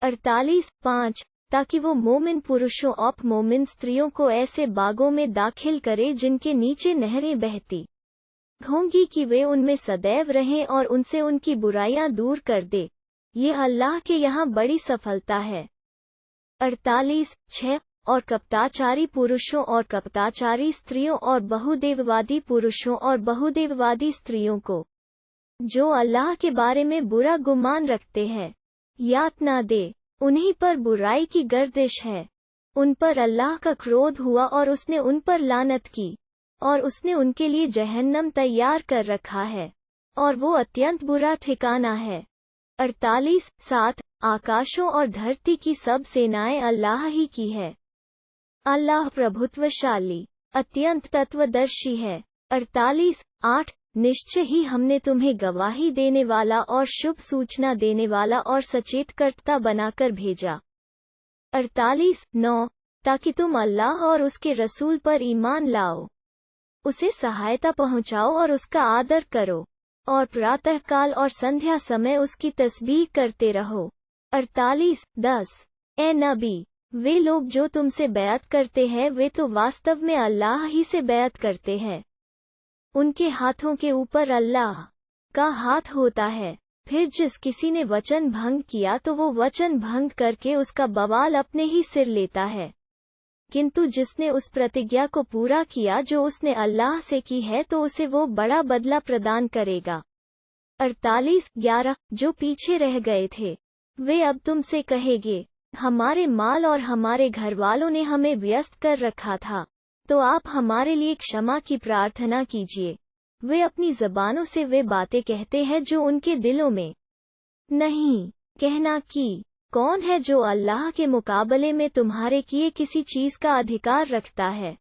48:5 ताकि वो मोमिन पुरुषों और मोमिन स्त्रियों को ऐसे बागों में दाखिल करे जिनके नीचे नहरें बहती होंगी कि वे उनमें सदैव रहें और उनसे उनकी बुराइयां दूर कर दे। ये अल्लाह के यहाँ बड़ी सफलता है। 48:6 और कपटाचारी पुरुषों और कपटाचारी स्त्रियों और बहुदेववादी पुरुषों और बहुदेववादी स्त्रियों को, जो अल्लाह के बारे में बुरा गुमान रखते हैं, यातना दे। उन्हीं पर बुराई की गर्दिश है। उन पर अल्लाह का क्रोध हुआ और उसने उन पर लानत की, और उसने उनके लिए जहन्नम तैयार कर रखा है, और वो अत्यंत बुरा ठिकाना है। 48:7 आकाशों और धरती की सब सेनाएं अल्लाह ही की है। अल्लाह प्रभुत्वशाली, अत्यंत तत्वदर्शी है। 48:8 निश्चय ही हमने तुम्हें गवाही देने वाला और शुभ सूचना देने वाला और सचेतकर्ता बनाकर भेजा। 48:9 ताकि तुम अल्लाह और उसके रसूल पर ईमान लाओ, उसे सहायता पहुंचाओ और उसका आदर करो, और प्रातःकाल और संध्या समय उसकी तस्बीह करते रहो। 48:10 ए नबी, वे लोग जो तुमसे बैत करते हैं वे तो वास्तव में अल्लाह ही से बैत करते हैं। उनके हाथों के ऊपर अल्लाह का हाथ होता है। फिर जिस किसी ने वचन भंग किया तो वो वचन भंग करके उसका बवाल अपने ही सिर लेता है, किंतु जिसने उस प्रतिज्ञा को पूरा किया जो उसने अल्लाह से की है तो उसे वो बड़ा बदला प्रदान करेगा। 48:11 जो पीछे रह गए थे, वे अब तुमसे कहेंगे, हमारे माल और हमारे घरवालों ने हमें व्यस्त कर रखा था, तो आप हमारे लिए क्षमा की प्रार्थना कीजिए। वे अपनी ज़बानों से वे बातें कहते हैं जो उनके दिलों में नहीं। कहना कि कौन है जो अल्लाह के मुकाबले में तुम्हारे किए किसी चीज़ का अधिकार रखता है?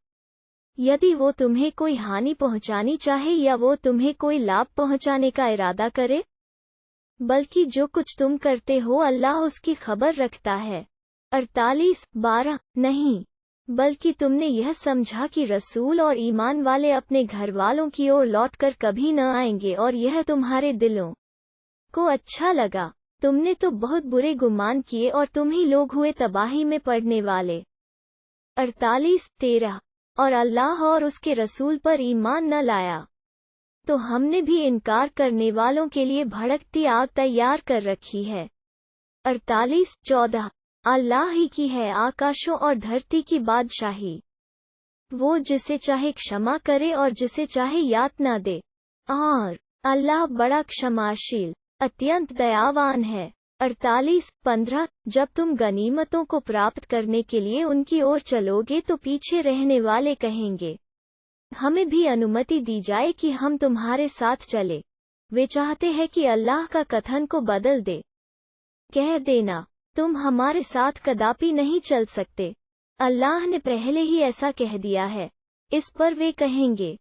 यदि वो तुम्हें कोई हानि पहुंचानी चाहे या वो तुम्हें कोई लाभ पहुंचाने का इरादा करे, बल्कि जो कुछ तुम करते हो अल्लाह उसकी खबर रखता है। 48:12 नहीं, बल्कि तुमने यह समझा कि रसूल और ईमान वाले अपने घरवालों की ओर लौटकर कभी न आएंगे और यह तुम्हारे दिलों को अच्छा लगा। तुमने तो बहुत बुरे गुमान किए और तुम ही लोग हुए तबाही में पड़ने वाले। 48:13 और अल्लाह और उसके रसूल पर ईमान न लाया, तो हमने भी इनकार करने वालों के लिए भड़कती आग तैयार कर रखी है। 48:14 अल्लाह ही की है आकाशों और धरती की बादशाही। वो जिसे चाहे क्षमा करे और जिसे चाहे यातना दे, और अल्लाह बड़ा क्षमाशील, अत्यंत दयावान है। 48:15 जब तुम गनीमतों को प्राप्त करने के लिए उनकी ओर चलोगे तो पीछे रहने वाले कहेंगे, हमें भी अनुमति दी जाए कि हम तुम्हारे साथ चले। वे चाहते हैं कि अल्लाह का कथन को बदल दे। कह देना, तुम हमारे साथ कदापि नहीं चल सकते, अल्लाह ने पहले ही ऐसा कह दिया है। इस पर वे कहेंगे,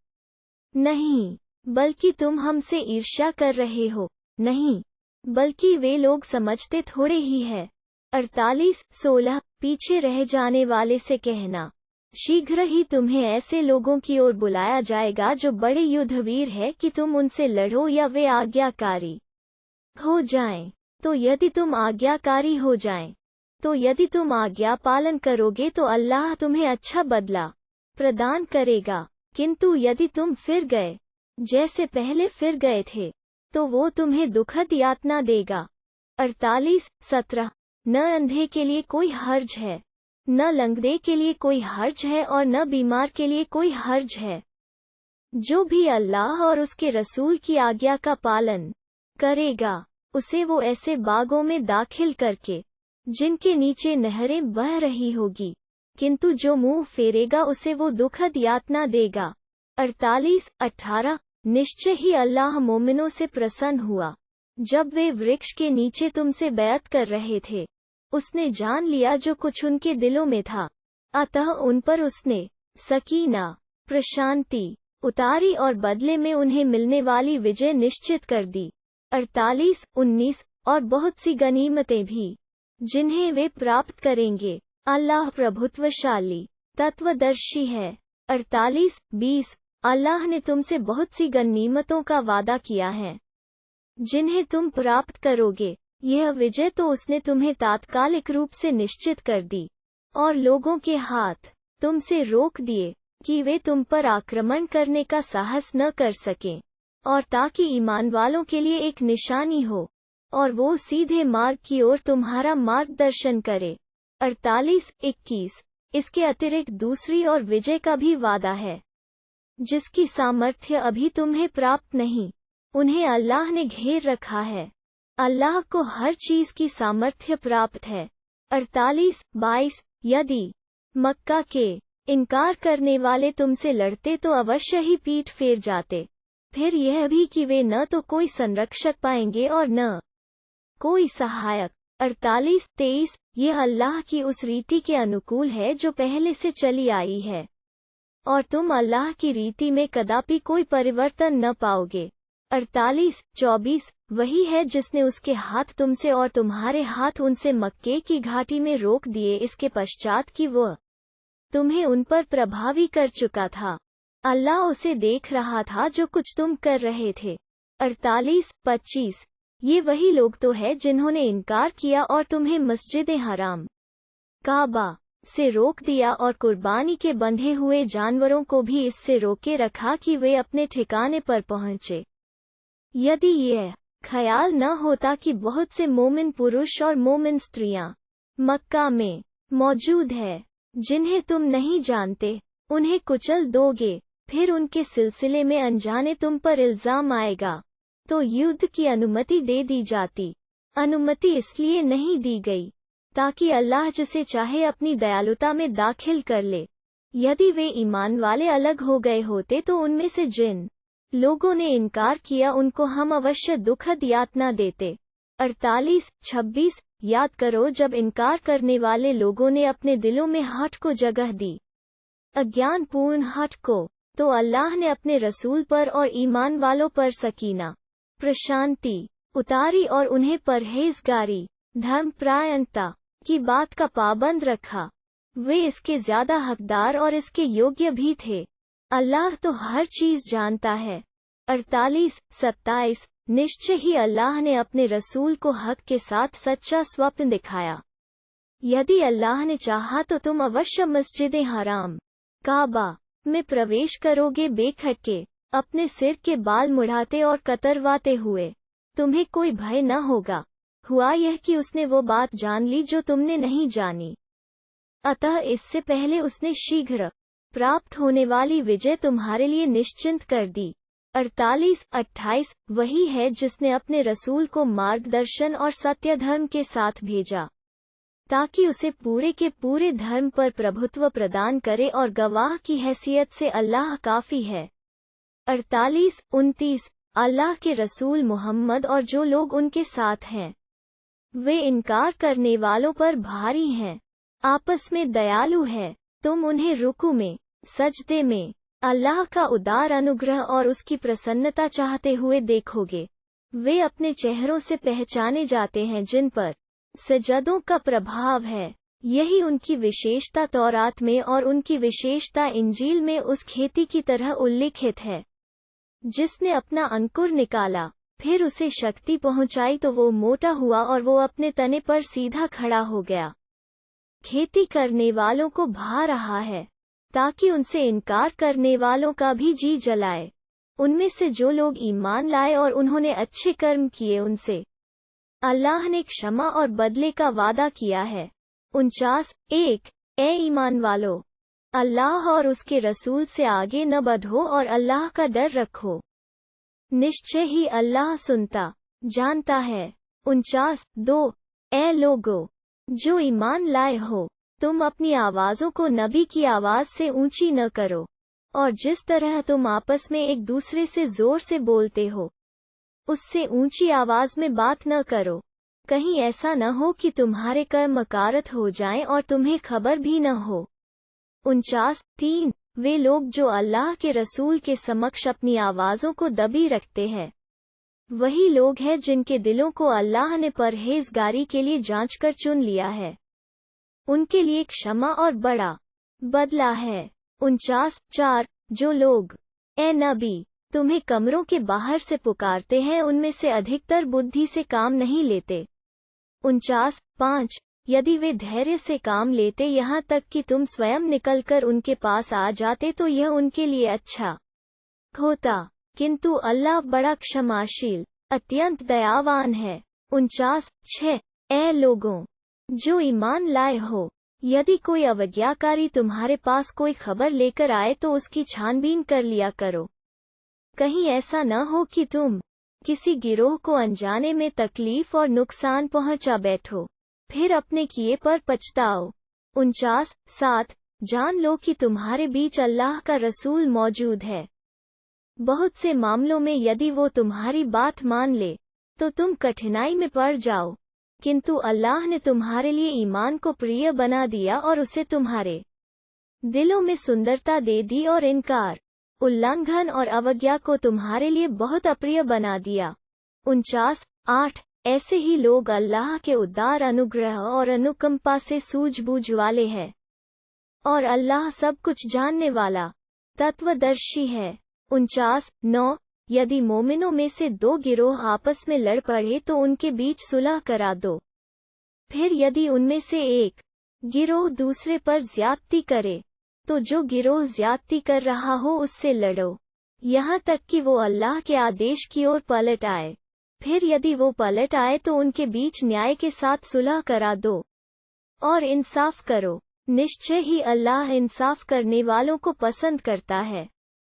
नहीं, बल्कि तुम हमसे ईर्ष्या कर रहे हो। नहीं, बल्कि वे लोग समझते थोड़े ही है। 48:16 पीछे रह जाने वाले से कहना, शीघ्र ही तुम्हें ऐसे लोगों की ओर बुलाया जाएगा जो बड़े युद्धवीर है कि तुम उनसे लड़ो या वे आज्ञाकारी हो जाएं। तो यदि तुम आज्ञाकारी हो जाएं, तो यदि तुम आज्ञा पालन करोगे तो अल्लाह तुम्हें अच्छा बदला प्रदान करेगा। किंतु यदि तुम फिर गए जैसे पहले फिर गए थे, तो वो तुम्हें दुखद यातना देगा। 48:17 न अंधे के लिए कोई हर्ज है, न लंगड़े के लिए कोई हर्ज है और न बीमार के लिए कोई हर्ज है। जो भी अल्लाह और उसके रसूल की आज्ञा का पालन करेगा, उसे वो ऐसे बागों में दाखिल करके जिनके नीचे नहरें बह रही होगी, किंतु जो मुंह फेरेगा उसे वो दुखद यातना देगा। 48:18 निश्चय ही अल्लाह मोमिनों से प्रसन्न हुआ जब वे वृक्ष के नीचे तुमसे बैत कर रहे थे। उसने जान लिया जो कुछ उनके दिलों में था, अतः उन पर उसने सकीना प्रशांति उतारी और बदले में उन्हें मिलने वाली विजय निश्चित कर दी। 48:19 और बहुत सी गनीमतें भी जिन्हें वे प्राप्त करेंगे। अल्लाह प्रभुत्वशाली, तत्वदर्शी है। 48:20 अल्लाह ने तुमसे बहुत सी गनीमतों का वादा किया है जिन्हें तुम प्राप्त करोगे, यह विजय तो उसने तुम्हें तात्कालिक रूप से निश्चित कर दी, और लोगों के हाथ तुमसे रोक दिए कि वे तुम पर आक्रमण करने का साहस न कर सकें, और ताकि ईमान वालों के लिए एक निशानी हो, और वो सीधे मार्ग की ओर तुम्हारा मार्गदर्शन करे। 48-21 इसके अतिरिक्त दूसरी और विजय का भी वादा है, जिसकी सामर्थ्य अभी तुम्हें प्राप्त नहीं। उन्हें अल्लाह ने घेर रखा है। अल्लाह को हर चीज की सामर्थ्य प्राप्त है। 48-22 यदि मक्का के इनकार करने वाले तुमसे लड़ते तो अवश्य ही पीठ फेर जाते। फिर यह भी कि वे न तो कोई संरक्षक पाएंगे और न कोई सहायक। 48-23 यह अल्लाह की उस रीति के अनुकूल है जो पहले से चली आई है, और तुम अल्लाह की रीति में कदापि कोई परिवर्तन न पाओगे। 48-24 वही है जिसने उसके हाथ तुमसे और तुम्हारे हाथ उनसे मक्के की घाटी में रोक दिए, इसके पश्चात कि वह तुम्हें उन पर प्रभावी कर चुका था। अल्लाह उसे देख रहा था जो कुछ तुम कर रहे थे। 48-25 ये वही लोग तो है जिन्होंने इनकार किया और तुम्हें मस्जिद हराम काबा से रोक दिया, और कुर्बानी के बंधे हुए जानवरों को भी इससे रोके रखा कि वे अपने ठिकाने पर पहुंचे। यदि यह ख्याल न होता कि बहुत से मोमिन पुरुष और मोमिन स्त्रियां मक्का में मौजूद है जिन्हें तुम नहीं जानते, उन्हें कुचल दोगे, फिर उनके सिलसिले में अनजाने तुम पर इल्जाम आएगा, तो युद्ध की अनुमति दे दी जाती। अनुमति इसलिए नहीं दी गई ताकि अल्लाह जिसे चाहे अपनी दयालुता में दाखिल कर ले। यदि वे ईमान वाले अलग हो गए होते तो उनमें से जिन लोगों ने इनकार किया उनको हम अवश्य दुखद यातना देते। 48-26 याद करो जब इनकार करने वाले लोगों ने अपने दिलों में हठ को जगह दी, अज्ञानपूर्ण हठ को, तो अल्लाह ने अपने रसूल पर और ईमान वालों पर सकीना, प्रशांति उतारी और उन्हें परहेजगारी, धर्मपरायणता की बात का पाबंद रखा। वे इसके ज्यादा हकदार और इसके योग्य भी थे। अल्लाह तो हर चीज जानता है। 48-27 निश्चय ही अल्लाह ने अपने रसूल को हक के साथ सच्चा स्वप्न दिखाया। यदि अल्लाह ने चाहा तो तुम अवश्य मस्जिद हराम काबा में प्रवेश करोगे बेखटके, अपने सिर के बाल मुड़ाते और कतरवाते हुए। तुम्हें कोई भय न होगा। हुआ यह कि उसने वो बात जान ली जो तुमने नहीं जानी, अतः इससे पहले उसने शीघ्र प्राप्त होने वाली विजय तुम्हारे लिए निश्चिंत कर दी। 48-28 वही है जिसने अपने रसूल को मार्गदर्शन और सत्य धर्म के साथ भेजा, ताकि उसे पूरे के पूरे धर्म पर प्रभुत्व प्रदान करे, और गवाह की हैसियत से अल्लाह काफी है। 48-29 अल्लाह के रसूल मोहम्मद और जो लोग उनके साथ हैं, वे इनकार करने वालों पर भारी हैं, आपस में दयालु है। तुम उन्हें रुकू में, सजदे में अल्लाह का उदार अनुग्रह और उसकी प्रसन्नता चाहते हुए देखोगे। वे अपने चेहरों से पहचाने जाते हैं जिन पर सजदों का प्रभाव है। यही उनकी विशेषता तौरात में और उनकी विशेषता इंजील में उस खेती की तरह उल्लिखित है, जिसने अपना अंकुर निकाला, फिर उसे शक्ति पहुंचाई तो वो मोटा हुआ और वो अपने तने पर सीधा खड़ा हो गया। खेती करने वालों को भा रहा है, ताकि उनसे इनकार करने वालों का भी जी जलाए। उनमें से जो लोग ईमान लाए और उन्होंने अच्छे कर्म किए, उनसे अल्लाह ने क्षमा और बदले का वादा किया है। 49-1 ए ईमान वालो, अल्लाह और उसके रसूल से आगे न बढ़ो और अल्लाह का डर रखो। निश्चय ही अल्लाह सुनता, जानता है। 49-2 ए लोगो, जो ईमान लाए हो, तुम अपनी आवाज़ों को नबी की आवाज़ से ऊंची न करो, और जिस तरह तुम आपस में एक दूसरे से जोर से बोलते हो, उससे ऊंची आवाज़ में बात न करो, कहीं ऐसा न हो कि तुम्हारे कर्म अकारत हो जाएं और तुम्हें खबर भी न हो। 49-3 वे लोग जो अल्लाह के रसूल के समक्ष अपनी आवाज़ों को दबी रखते हैं, वही लोग हैं जिनके दिलों को अल्लाह ने परहेजगारी के लिए जांचकर चुन लिया है। उनके लिए क्षमा और बड़ा बदला है। 49-4 जो लोग, ए नबी, तुम्हें कमरों के बाहर से पुकारते हैं, उनमें से अधिकतर बुद्धि से काम नहीं लेते, 49:5 यदि वे धैर्य से काम लेते यहाँ तक कि तुम स्वयं निकलकर उनके पास आ जाते तो यह उनके लिए अच्छा होता, किंतु अल्लाह बड़ा क्षमाशील अत्यंत दयावान है। 49:6 ऐ लोगों जो ईमान लाए हो, यदि कोई अवज्ञाकारी तुम्हारे पास कोई खबर लेकर आए तो उसकी छानबीन कर लिया करो, कहीं ऐसा न हो कि तुम किसी गिरोह को अनजाने में तकलीफ और नुकसान पहुंचा बैठो, फिर अपने किए पर पछताओ। 49:7 जान लो कि तुम्हारे बीच अल्लाह का रसूल मौजूद है। बहुत से मामलों में यदि वो तुम्हारी बात मान ले तो तुम कठिनाई में पड़ जाओ, किंतु अल्लाह ने तुम्हारे लिए ईमान को प्रिय बना दिया और उसे तुम्हारे दिलों में सुंदरता दे दी और इनकार, उल्लंघन और अवज्ञा को तुम्हारे लिए बहुत अप्रिय बना दिया। 49:8 ऐसे ही लोग अल्लाह के उदार अनुग्रह और अनुकंपा से सूझबूझ वाले हैं, और अल्लाह सब कुछ जानने वाला तत्वदर्शी है। 49:9 यदि मोमिनों में से दो गिरोह आपस में लड़ पड़े तो उनके बीच सुलह करा दो। फिर यदि उनमें से एक गिरोह दूसरे पर ज्यादती करे तो जो गिरोह ज्यादती कर रहा हो उससे लड़ो, यहाँ तक कि वो अल्लाह के आदेश की ओर पलट आए। फिर यदि वो पलट आए तो उनके बीच न्याय के साथ सुलह करा दो और इंसाफ करो, निश्चय ही अल्लाह इंसाफ करने वालों को पसंद करता है।